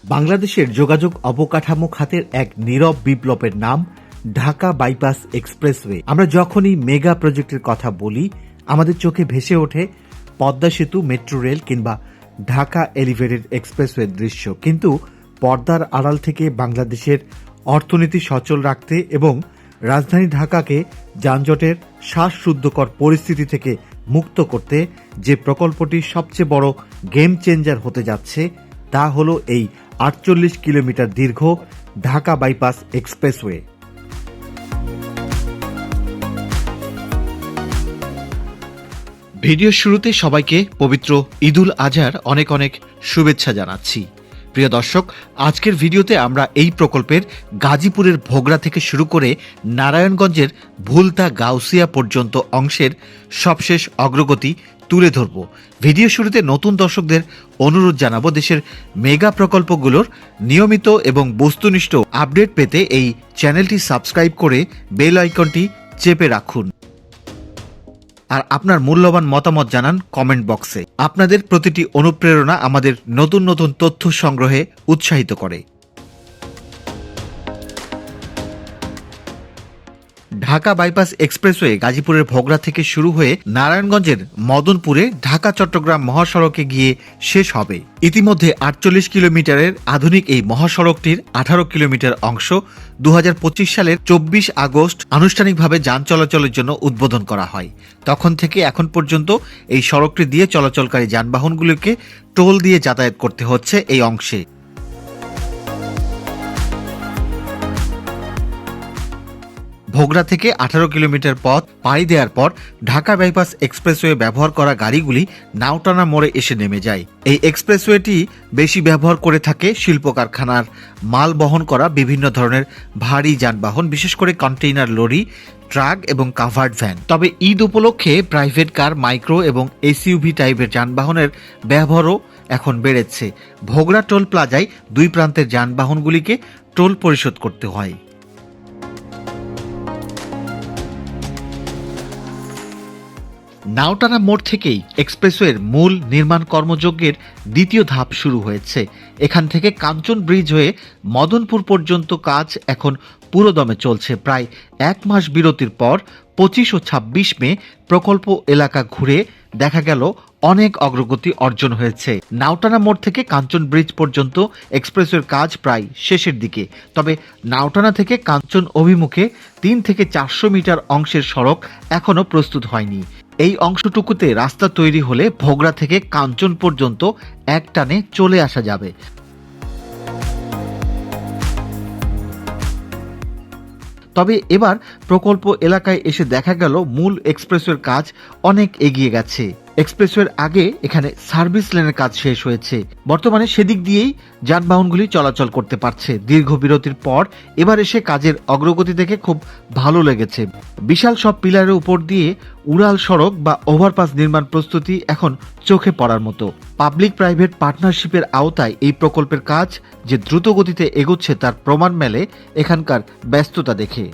বাংলাদেশের যোগাযোগ অবকাঠামো খাতের এক নীরব বিপ্লবের নাম ঢাকা বাইপাস এক্সপ্রেসওয়ে। আমরা যখনই মেগা প্রজেক্টের কথা বলি, আমাদের চোখে ভেসে ওঠে পদ্মা সেতু, মেট্রো রেল কিংবা ঢাকা এলিভেটেড এক্সপ্রেসওয়ের দৃশ্য। কিন্তু পর্দার আড়াল থেকে বাংলাদেশের অর্থনীতি সচল রাখতে এবং রাজধানী ঢাকাকে যানজটের শ্বাসরুদ্ধকর পরিস্থিতি থেকে মুক্ত করতে যে প্রকল্পটি সবচেয়ে বড় গেম চেঞ্জার হতে যাচ্ছে, তা হল এই ৪৮ কিলোমিটার দীর্ঘ ঢাকা বাইপাস এক্সপ্রেসওয়ে। ভিডিও শুরুতে সবাইকে পবিত্র ঈদুল আজহার অনেক অনেক শুভেচ্ছা জানাচ্ছি। প্রিয় দর্শক, আজকের ভিডিওতে আমরা এই প্রকল্পের গাজীপুরের ভোগড়া থেকে শুরু করে নারায়ণগঞ্জের ভুলতা গাউসিয়া পর্যন্ত অংশের সবশেষ অগ্রগতি তুলে ধরব। ভিডিও শুরুতে নতুন দর্শকদের অনুরোধ জানাবো, দেশের মেগা প্রকল্পগুলোর নিয়মিত এবং বস্তুনিষ্ঠ আপডেট পেতে এই চ্যানেলটি সাবস্ক্রাইব করে বেল আইকনটি চেপে রাখুন। আর আপনার মূল্যবান মতামত জানান কমেন্ট বক্সে। আপনাদের প্রতিটি অনুপ্রেরণা আমাদের নতুন নতুন তথ্য সংগ্রহে উৎসাহিত করে। ঢাকা বাইপাস এক্সপ্রেসওয়ে গাজীপুরের ভোগড়া থেকে শুরু হয়ে নারায়ণগঞ্জের মদনপুরে ঢাকা চট্টগ্রাম মহাসড়কে গিয়ে শেষ হবে। ইতিমধ্যে ৪৮ কিলোমিটারের আধুনিক এই মহাসড়কটির ১৮ কিলোমিটার অংশ ২০২৫ সালের ২৪ আগস্ট আনুষ্ঠানিকভাবে যান চলাচলের জন্য উদ্বোধন করা হয়। তখন থেকে এখন পর্যন্ত এই সড়কটি দিয়ে চলাচলকারী যানবাহনগুলোকে টোল দিয়ে যাতায়াত করতে হচ্ছে এই অংশে। ভোগড়া থেকে ১৮ কিলোমিটার পথ পাড়ি দেওয়ার পর ঢাকা বাইপাস এক্সপ্রেসওয়ে ব্যবহার করা গাড়িগুলি নাওটানা মোড়ে এসে নেমে যায়। এই এক্সপ্রেসওয়েটি বেশি ব্যবহার করে থাকে শিল্প কারখানার মাল বহন করা বিভিন্ন ধরনের ভারী যানবাহন, বিশেষ করে কন্টেইনার লরি, ট্রাক এবং কাভার্ড ভ্যান। তবে ঈদ উপলক্ষে প্রাইভেট কার, মাইক্রো এবং এসইউভি টাইপের যানবাহনের ব্যবহারও এখন বেড়েছে। ভোগড়া টোল প্লাজায় দুই প্রান্তের যানবাহনগুলিকে টোল পরিশোধ করতে হয়। নাওটানা মোড় থেকেই এক্সপ্রেসওয়ের মূল নির্মাণ কর্মযজ্ঞের দ্বিতীয় ধাপ শুরু হয়েছে। এখান থেকে কাঞ্চন ব্রিজ হয়ে মদনপুর পর্যন্ত কাজ এখন পুরোদমে চলছে। প্রায় এক মাস বিরতির পর ২৫ ও ২৬ মে প্রকল্প এলাকা ঘুরে দেখা গেল অনেক অগ্রগতি অর্জন হয়েছে। নাওটানা মোড় থেকে কাঞ্চন ব্রিজ পর্যন্ত এক্সপ্রেসওয়ের কাজ প্রায় শেষের দিকে। তবে নাওটানা থেকে কাঞ্চন অভিমুখে ৩ থেকে ৪০০ মিটার অংশের সড়ক এখনও প্রস্তুত হয়নি। এই অংশটুকুতে রাস্তা তৈরি হলে ভোগড়া থেকে কাঞ্চন পর্যন্ত এক টানে চলে আসা যাবে। তবে এবার প্রকল্প এলাকায় এসে দেখা গেল মূল এক্সপ্রেসওয়ের কাজ অনেক এগিয়ে গেছে। এক্সপ্রেসওয়ের আগে এখানে সার্ভিস লেনের কাজ শেষ হয়েছে। বর্তমানে সেদিক দিয়েই যানবাহনগুলি চলাচল করতে পারছে। দীর্ঘ বিরতির পর এবার এসে কাজের অগ্রগতি দেখে খুব ভালো লেগেছে। বিশাল সব পিলারের উপর দিয়ে উড়াল সড়ক বা ওভারপাস নির্মাণ প্রস্তুতি এখন চোখে পড়ার মতো। পাবলিক প্রাইভেট পার্টনারশিপের আওতায় এই প্রকল্পের কাজ যে দ্রুত গতিতে এগোচ্ছে তার প্রমাণ মেলে এখানকার ব্যস্ততা দেখে।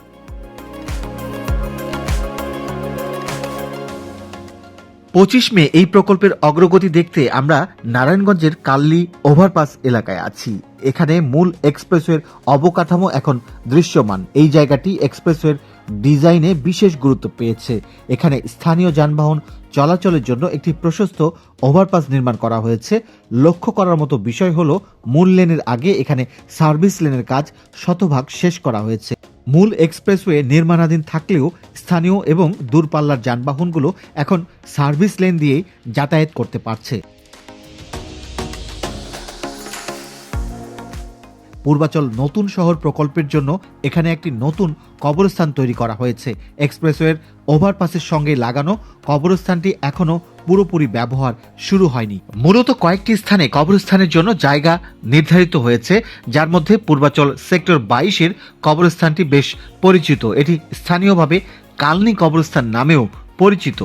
২৫ মে এই প্রকল্পের অগ্রগতি দেখতে আমরা নারায়ণগঞ্জের কাল্লি ওভারপাস এলাকায় আছি। এখানে মূল এক্সপ্রেসওয়ের অবকাঠামো এখন দৃশ্যমান। এই জায়গাটি এক্সপ্রেসওয়ের ডিজাইনে বিশেষ গুরুত্ব পেয়েছে। এখানে স্থানীয় যানবাহন চলাচলের জন্য একটি প্রশস্ত ওভারপাস নির্মাণ করা হয়েছে। লক্ষ্য করার মতো বিষয় হলো মূল লেনের আগে এখানে সার্ভিস লেনের কাজ শতভাগ শেষ করা হয়েছে। মূল এক্সপ্রেসওয়ে নির্মাণাধীন থাকলেও স্থানীয় এবং দূরপাল্লার যানবাহনগুলো এখন সার্ভিস লেন দিয়েই যাতায়াত করতে পারছে। পূর্বাচল নতুন শহর প্রকল্পের জন্য এখানে একটি নতুন কবরস্থান তৈরি করা হয়েছে। এক্সপ্রেসওয়ের ওভারপাসের সঙ্গে লাগানো কবরস্থানটি এখনো পুরোপুরি ব্যবহার শুরু হয়নি। মূলত কয়েকটি স্থানে কবরস্থানের জন্য জায়গা নির্ধারিত হয়েছে, যার মধ্যে পূর্বাচল সেক্টর ২২-এর কবরস্থানটি বেশ পরিচিত। এটি স্থানীয়ভাবে কালনি কবরস্থান নামেও পরিচিত।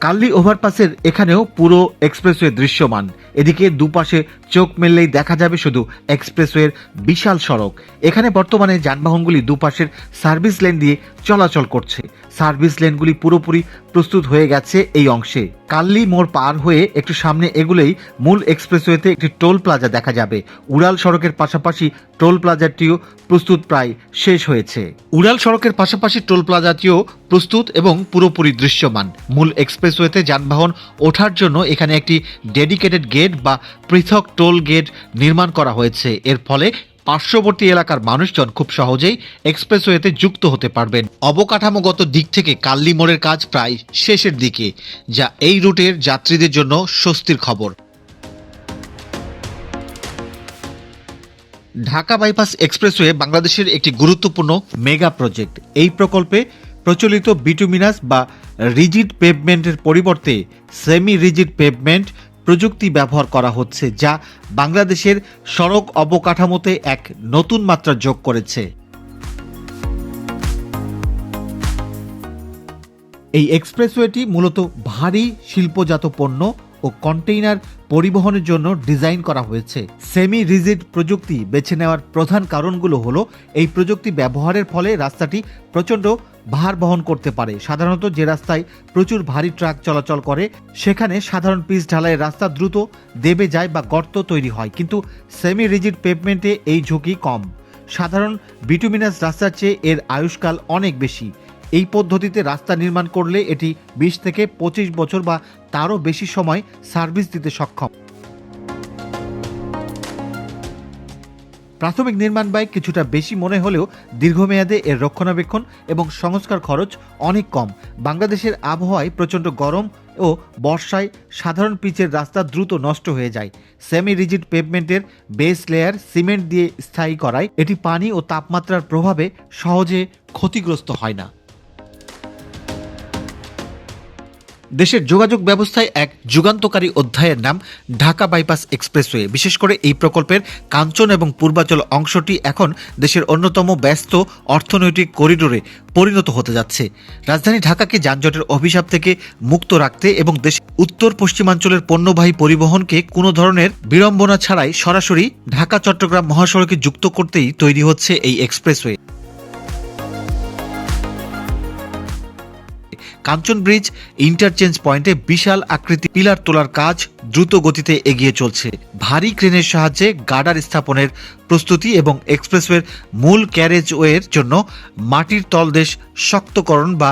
কাল্লি ওভারপাসের এখানেও পুরো এক্সপ্রেসওয়ে দৃশ্যমান। এদিকে দুপাশে চোখ মেললেই দেখা যাবে শুধু এক্সপ্রেসওয়ের বিশাল সড়ক। এখানে বর্তমানে যানবাহনগুলি দুপাশের সার্ভিস লেন দিয়ে চলাচল করছে। সার্ভিস লেনগুলি পুরোপুরি প্রস্তুত হয়ে গেছে এই অংশে। কাল্লি মোড় পার হয়ে একটু সামনে এগুলেই মূল এক্সপ্রেসওয়েতে একটি টোল প্লাজা দেখা যাবে। উড়াল সড়কের পাশাপাশি টোল প্লাজাটিও প্রস্তুত প্রায় শেষ হয়েছে। উড়াল সড়কের পাশাপাশি টোল প্লাজাটিও প্রস্তুত এবং পুরোপুরি দৃশ্যমান। মূল এক্সপ্রেসওয়েতে যানবাহন ওঠার জন্য এখানে একটি ডেডিকেটেড গেট বা পৃথক টোল গেট নির্মাণ করা হয়েছে। এর ফলে পার্শ্ববর্তী এলাকার মানুষজন খুব সহজেই এক্সপ্রেসওয়েতে যুক্ত হতে পারবেন। অবকাঠামোগত দিক থেকে কাল্লি মোড়ের কাজ প্রায় শেষের দিকে, যা এই রুটের যাত্রীদের জন্য স্বস্তির খবর। ঢাকা বাইপাস এক্সপ্রেসওয়ে বাংলাদেশের একটি গুরুত্বপূর্ণ মেগা প্রজেক্ট। এই প্রকল্পে প্রচলিত বিটুমিনাস বা রিজিড পেভমেন্টের পরিবর্তে সেমি রিজিড পেভমেন্ট প্রযুক্তি ব্যবহার করা হচ্ছে, যা বাংলাদেশের সড়ক অবকাঠামোতে এক নতুন মাত্রা যোগ করেছে। এই এক্সপ্রেসওয়েটি মূলত ভারী শিল্পজাত পণ্য ও কন্টেইনার পরিবহনের জন্য ডিজাইন করা হয়েছে। সেমি রিজিড প্রযুক্তি বেছে নেওয়ার প্রধান কারণগুলো হলো এই প্রযুক্তি ব্যবহারের ফলে রাস্তাটি প্রচণ্ড ভার বহন করতে পারে। সাধারণত যে রাস্তায় প্রচুর ভারী ট্রাক চলাচল করে সেখানে সাধারণ পিচ ঢালাইয়ের রাস্তা দ্রুত দেবে যায় বা গর্ত তৈরি হয়, কিন্তু সেমি রিজিড পেভমেন্টে এই ঝুঁকি কম। সাধারণ বিটুমিনাস রাস্তার চেয়ে এর আয়ুষ্কাল অনেক বেশি। এই পদ্ধতিতে রাস্তা নির্মাণ করলে এটি 20 থেকে 25 বছর বা তারও বেশি সময় সার্ভিস দিতে সক্ষম। প্রাথমিক নির্মাণ ব্যয় কিছুটা বেশি মনে হলেও দীর্ঘমেয়াদে এর রক্ষণাবেক্ষণ এবং সংস্কার খরচ অনেক কম। বাংলাদেশের আবহাওয়ায় প্রচণ্ড গরম ও বর্ষায় সাধারণ পিচের রাস্তা দ্রুত নষ্ট হয়ে যায়। সেমি রিজিড পেভমেন্টের বেস লেয়ার সিমেন্ট দিয়ে স্থায়ী করায় এটি পানি ও তাপমাত্রার প্রভাবে সহজে ক্ষতিগ্রস্ত হয় না। দেশের যোগাযোগ ব্যবস্থায় এক যুগান্তকারী অধ্যায়ের নাম ঢাকা বাইপাস এক্সপ্রেসওয়ে। বিশেষ করে এই প্রকল্পের কাঞ্চন এবং পূর্বাঞ্চল অংশটি এখন দেশের অন্যতম ব্যস্ত অর্থনৈতিক করিডোরে পরিণত হতে যাচ্ছে। রাজধানী ঢাকাকে যানজটের অভিশাপ থেকে মুক্ত রাখতে এবং দেশের উত্তর পশ্চিমাঞ্চলের পণ্যবাহী পরিবহনকে কোনো ধরনের বিড়ম্বনা ছাড়াই সরাসরি ঢাকা চট্টগ্রাম মহাসড়কে যুক্ত করতেই তৈরি হচ্ছে এই এক্সপ্রেসওয়ে। কাঞ্চন ব্রিজ ইন্টারচেঞ্জ পয়েন্টে বিশাল আকৃতি পিলার তোলার কাজ দ্রুত গতিতে এগিয়ে চলছে। ভারী ক্রেনের সাহায্যে গার্ডার স্থাপনের প্রস্তুতি এবং এক্সপ্রেসওয়ের মূল ক্যারেজওয়ের জন্য মাটির তলদেশ শক্তকরণ বা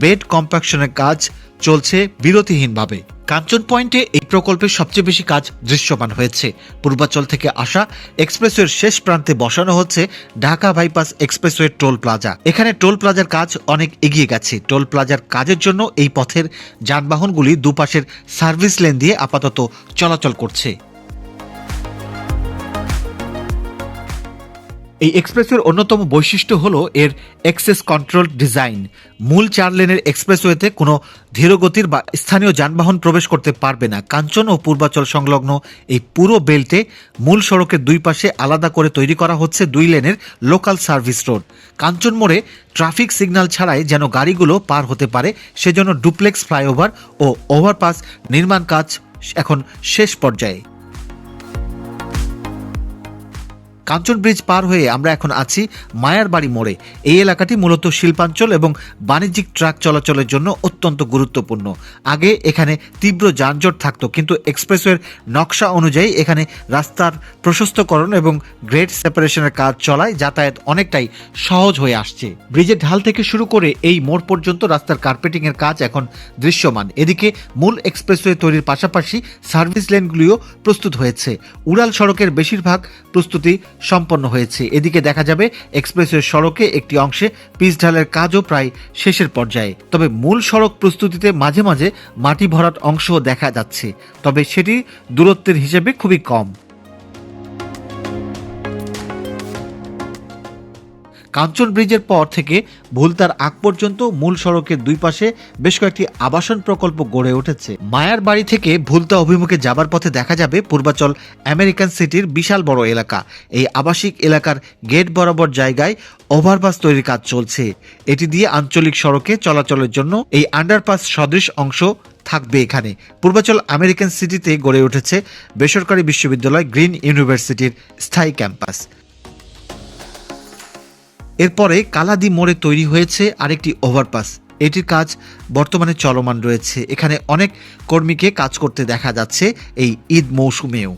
বেড কম্প্যাকশনের কাজ চলছে বিরতিহীনভাবে। কাঞ্চন পয়েন্টে এই প্রকল্পের সবচেয়ে বেশি কাজ দৃশ্যমান হয়েছে। পূর্বাঞ্চল থেকে আসা এক্সপ্রেসওয়ের শেষ প্রান্তে বসানো হচ্ছে Dhaka bypass expressway toll plaza. এখানে টোল প্লাজার কাজ অনেক এগিয়ে গেছে। টোল প্লাজার কাজের জন্য এই পথের যানবাহনগুলি দুপাশের সার্ভিস লেন দিয়ে আপাতত চলাচল করছে। এই এক্সপ্রেসওয়ের অন্যতম বৈশিষ্ট্য হলো এর অ্যাক্সেস কন্ট্রোল ডিজাইন। মূল 4 লেনের এক্সপ্রেসওয়েতে কোনো ধীরগতির বা স্থানীয় যানবাহন প্রবেশ করতে পারবে না। কাঞ্চন ও পূর্বাঞ্চল সংলগ্ন এই পুরো বেল্টে মূল সড়কের দুই পাশে আলাদা করে তৈরি করা হচ্ছে 2 লেনের লোকাল সার্ভিস রোড। কাঞ্চন মোড়ে ট্রাফিক সিগন্যাল ছাড়াই যেন গাড়িগুলো পার হতে পারে সেজন্য ডুপ্লেক্স ফ্লাইওভার ও ওভারপাস নির্মাণ কাজ এখন শেষ পর্যায়ে। কাঞ্চন ব্রিজ পার হয়ে আমরা এখন আছি মায়ার বাড়ি মোড়ে। এই এলাকাটি মূলত শিল্পাঞ্চল এবং বাণিজ্যিক ট্রাক চলাচলের জন্য অত্যন্ত গুরুত্বপূর্ণ। আগে এখানে তীব্র যানজট থাকতো, কিন্তু এক্সপ্রেসওয়ের নকশা অনুযায়ী এখানে রাস্তার প্রশস্তকরণ এবং গ্রেড সেপারেশনের কাজ চলায় যাতায়াত অনেকটাই সহজ হয়ে আসছে। ব্রিজের ঢাল থেকে শুরু করে এই মোড় পর্যন্ত রাস্তার কার্পেটিংয়ের কাজ এখন দৃশ্যমান। এদিকে মূল এক্সপ্রেসওয়ে তৈরির পাশাপাশি সার্ভিস লেনগুলিও প্রস্তুত হয়েছে। উড়াল সড়কের বেশিরভাগ প্রস্তুতি সম্পন্ন হয়েছে। এদিকে দেখা যাবে এক্সপ্রেসওয়ে সড়কে একটি অংশে পিচ ঢালের কাজও প্রায় শেষের পর্যায়ে। তবে মূল সড়ক প্রস্তুতিতে মাঝে মাঝে মাটি ভরাট অংশও দেখা যাচ্ছে, তবে সেটি দূরত্বের হিসেবে খুবই কম। কাঞ্চন ব্রিজের পর থেকে ভুলতার আগ পর্যন্ত মূল সড়কের দুই পাশে বেশ কয়েকটি আবাসন প্রকল্প গড়ে উঠেছে। মায়ার বাড়ি থেকে ভুলতা অভিমুখে যাবার পথে দেখা যাবে পূর্বাঞ্চল আমেরিকান সিটির বিশাল বড় এলাকা। এই আবাসিক এলাকার গেট বরাবর জায়গায় ওভারপাস তৈরির কাজ চলছে। এটি দিয়ে আঞ্চলিক সড়কে চলাচলের জন্য এই আন্ডারপাস সদৃশ অংশ থাকবে। এখানে পূর্বাঞ্চল আমেরিকান সিটিতে গড়ে উঠেছে বেসরকারি বিশ্ববিদ্যালয় গ্রিন ইউনিভার্সিটির স্থায়ী ক্যাম্পাস। এরপরে কালাদি মোড়ে তৈরি হয়েছে আরেকটি ওভারপাস। এটির কাজ বর্তমানে চলমান রয়েছে। এখানে অনেক কর্মীকে কাজ করতে দেখা যাচ্ছে এই ঈদ মৌসুমেও।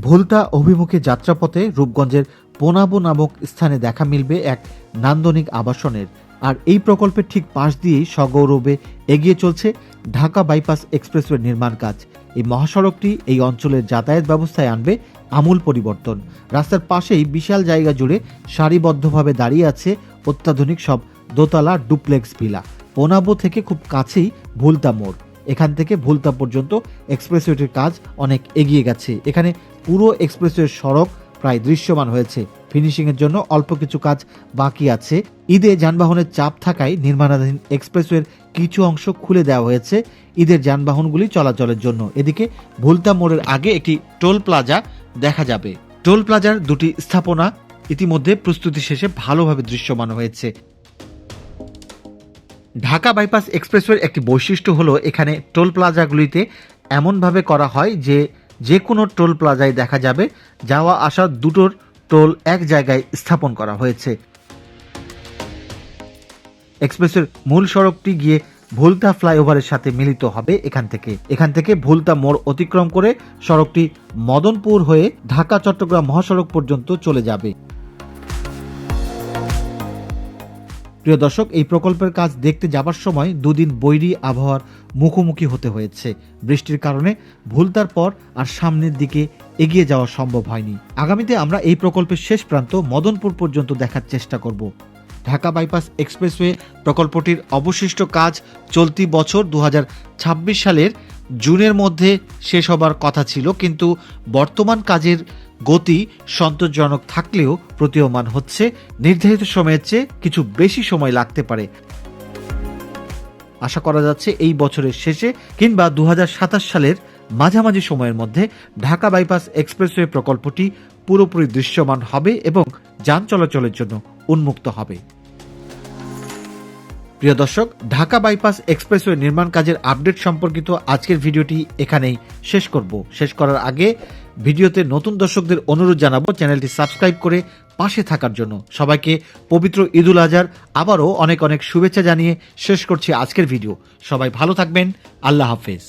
ভুলতা অভিমুখে যাত্রাপথে রূপগঞ্জের পোনাবো নামক স্থানে দেখা মিলবে এক নান্দনিক আবাসনের। আর এই প্রকল্পের ঠিক পাশ দিয়েই সগৌরবে এগিয়ে চলছে ঢাকা বাইপাস এক্সপ্রেসওয়ে নির্মাণ কাজ। এই মহাসড়কটি এই অঞ্চলের যাতায়াত ব্যবস্থায় আনবে আমূল পরিবর্তন। রাস্তার পাশেই বিশাল জায়গা জুড়ে সারিবদ্ধভাবে দাঁড়িয়ে আছে অত্যাধুনিক সব দোতলা ডুপ্লেক্স ভিলা। পোনাবো থেকে খুব কাছেই ভুলতা মোড়। এখান থেকে ভুলতা পর্যন্ত এক্সপ্রেসওয়েটির কাজ অনেক এগিয়ে গেছে। এখানে পুরো এক্সপ্রেসওয়ের সড়ক প্রায় দৃশ্যমান হয়েছে। ফিনিশিংয়ের জন্য অল্প কিছু কাজ বাকি আছে। ঈদে যানবাহনের চাপ থাকায় নির্মাণাধীন এক্সপ্রেসওয়ের কিছু অংশ খুলে দেওয়া হয়েছে ঈদের যানবাহনগুলি চলাচলের জন্য। এদিকে ভুলতা মোড়ের আগে একটি টোল প্লাজা দেখা যাবে। টোল প্লাজার দুটি স্থাপনা ইতিমধ্যে প্রস্তুতি শেষে ভালোভাবে দৃশ্যমান হয়েছে। ঢাকা বাইপাস এক্সপ্রেসওয়ের একটি বৈশিষ্ট্য হলো এখানে টোল প্লাজাগুলিতে এমনভাবে করা হয় যে কোনো টোল প্লাজায় দেখা যাবে যাওয়া আসা দুটোর টোল এক জায়গায় স্থাপন করা হয়েছে। এক্সপ্রেসের মূল সড়কটি গিয়ে ভুলতা ফ্লাইওভারের সাথে মিলিত হবে। এখান থেকে ভুলতা মোড় অতিক্রম করে সড়কটি মদনপুর হয়ে ঢাকা চট্টগ্রাম মহাসড়ক পর্যন্ত চলে যাবে। প্রিয় দর্শক, এই প্রকল্পের কাজ দেখতে যাবার সময় দুদিন বৈরী আবহাওয়ার মুখোমুখি হতে হয়েছে। বৃষ্টির কারণে ভুলতার পর আর সামনের দিকে এগিয়ে যাওয়া সম্ভব হয়নি। আগামীতে আমরা এই প্রকল্পের শেষ প্রান্ত মদনপুর পর্যন্ত দেখার চেষ্টা করব। ঢাকা বাইপাস এক্সপ্রেসওয়ে প্রকল্পটির অবশিষ্ট কাজ চলতি বছর 2026 সালের জুনের মধ্যে শেষ হবার কথা ছিল, কিন্তু বর্তমান কাজের গতি সন্তোষজনক থাকলেও প্রতীয়মান হচ্ছে নির্ধারিত সময়ের চেয়ে কিছু বেশি সময় লাগতে পারে। আশা করা যাচ্ছে এই বছরের শেষে কিংবা 2027 সালের মাঝামাঝি সময়ের মধ্যে ঢাকা বাইপাস এক্সপ্রেসওয়ে প্রকল্পটি পুরোপুরি দৃশ্যমান হবে এবং যান চলাচলের জন্য উন্মুক্ত হবে। প্রিয় দর্শক, ঢাকা বাইপাস এক্সপ্রেসওয়ে নির্মাণ কাজের আপডেট সম্পর্কিত আজকের ভিডিওটি এখানেই শেষ করব। শেষ করার আগে ভিডিওতে নতুন দর্শকদের অনুরোধ জানাবো চ্যানেলটি সাবস্ক্রাইব করে পাশে থাকার জন্য। সবাইকে পবিত্র ঈদুল আজহার আবারও অনেক অনেক শুভেচ্ছা জানিয়ে শেষ করছি আজকের ভিডিও। সবাই ভালো থাকবেন। আল্লাহ হাফেজ।